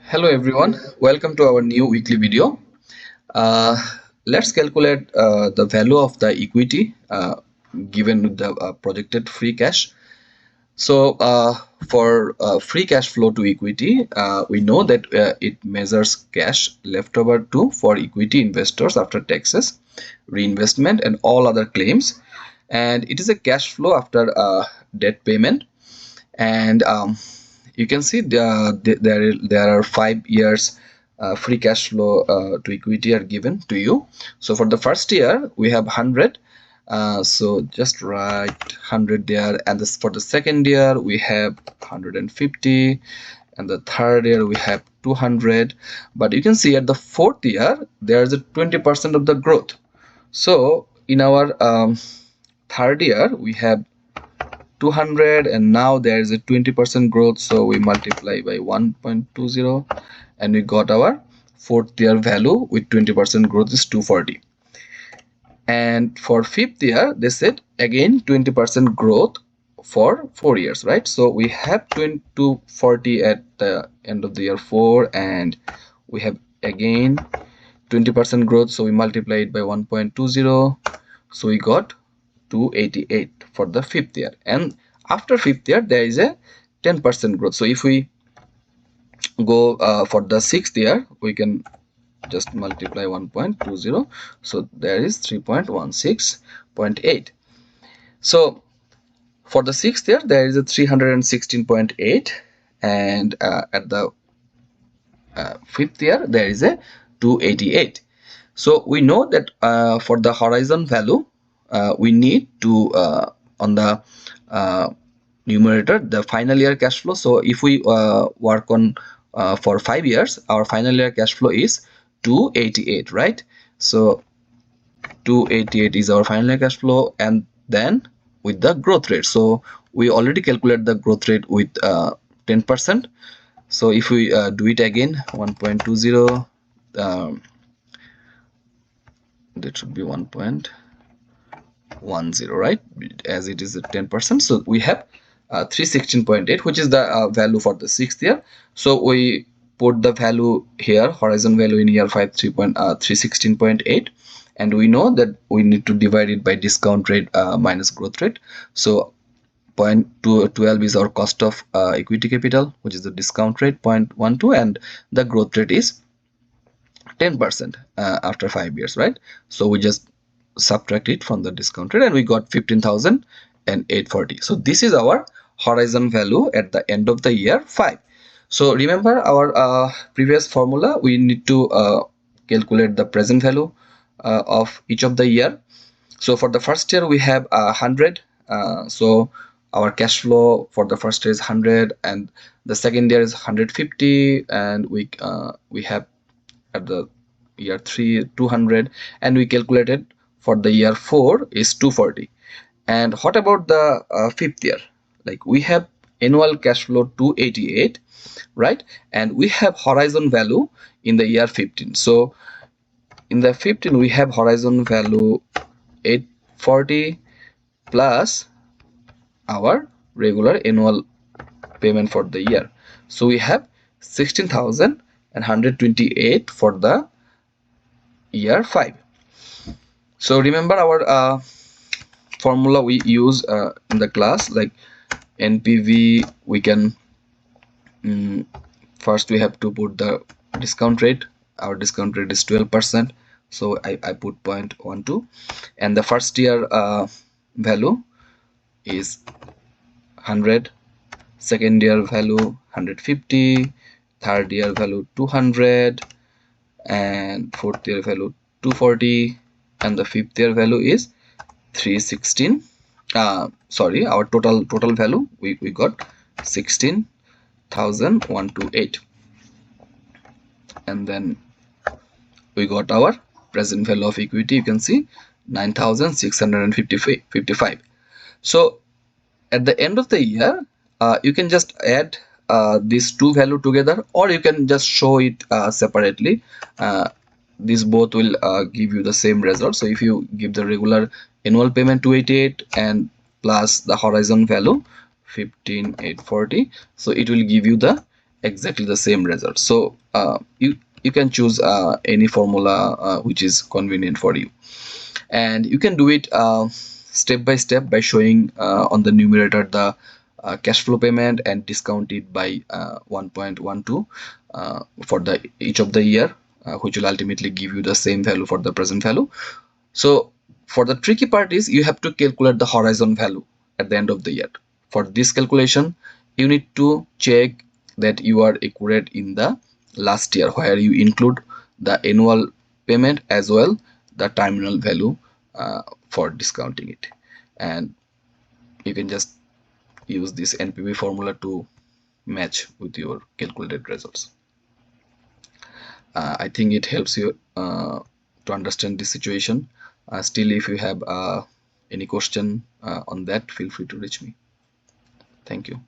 Hello everyone, welcome to our new weekly video. Uh, let's calculate the value of the equity given with the projected free cash. So for free cash flow to equity, we know that it measures cash left over to for equity investors after taxes, reinvestment and all other claims, and it is a cash flow after debt payment. And you can see there are 5 years free cash flow to equity are given to you. So for the first year we have 100, so just write 100 there, and this for the second year we have 150, and the third year we have 200. But you can see at the fourth year there is a 20% of the growth. So in our third year we have 200, and now there is a 20% growth, so we multiply by 1.20 and we got our fourth year value with 20% growth is 240. And for fifth year they said again 20% growth for 4 years, right? So we have 240 at the end of the year 4, and we have again 20% growth, so we multiply it by 1.20, so we got 288 for the fifth year. And after fifth year there is a 10% growth. So if we go for the sixth year, we can just multiply 1.20, so there is 3.16.8. so for the sixth year there is a 316.8, and at the fifth year there is a 288. So we know that for the horizon value we need to on the numerator the final year cash flow. So if we work on for 5 years, our final year cash flow is 288, right? So 288 is our final year cash flow, and then with the growth rate, so we already calculate the growth rate with 10%. so if we do it again, 1.20, that should be 1.10, right, as it is at 10%. So we have 316.8, which is the value for the sixth year. So we put the value here, horizon value in year 5, 316.8, and we know that we need to divide it by discount rate minus growth rate. So 0.12 is our cost of equity capital, which is the discount rate, 0.12, and the growth rate is 10% after 5 years, right? So we just subtract it from the discount rate and we got 15,840. So this is our horizon value at the end of the year 5. So remember our previous formula, we need to calculate the present value of each of the year. So for the first year we have 100, so our cash flow for the first year is 100, and the second year is 150, and we have at the year 3 200, and we calculated for the year 4 is 240. And what about the fifth year? Like we have annual cash flow 288, right? And we have horizon value in the year 15. So in the 15 we have horizon value 840 plus our regular annual payment for the year. So we have 16,128 for the year 5. So remember our formula we use in the class, like NPV. We can first we have to put the discount rate. Our discount rate is 12%, so I put 0.12, and the first year value is 100, second year value 150, third year value 200, and fourth year value 240, and the fifth year value is 316. Sorry, our total value we got 16,128, and then we got our present value of equity. You can see 9,655. So at the end of the year you can just add these two value together, or you can just show it separately. These both will give you the same result. So if you give the regular annual payment 288 and plus the horizon value 15,840, so it will give you the exactly the same result. So you can choose any formula which is convenient for you, and you can do it step by step by showing on the numerator the cash flow payment and discount it by 1.12 for the each of the year, which will ultimately give you the same value for the present value. So for the tricky part is you have to calculate the horizon value at the end of the year. For this calculation, you need to check that you are accurate in the last year, where you include the annual payment as well the terminal value for discounting it. And you can just use this NPV formula to match with your calculated results. I think it helps you to understand this situation. Still, if you have any question on that, feel free to reach me. Thank you.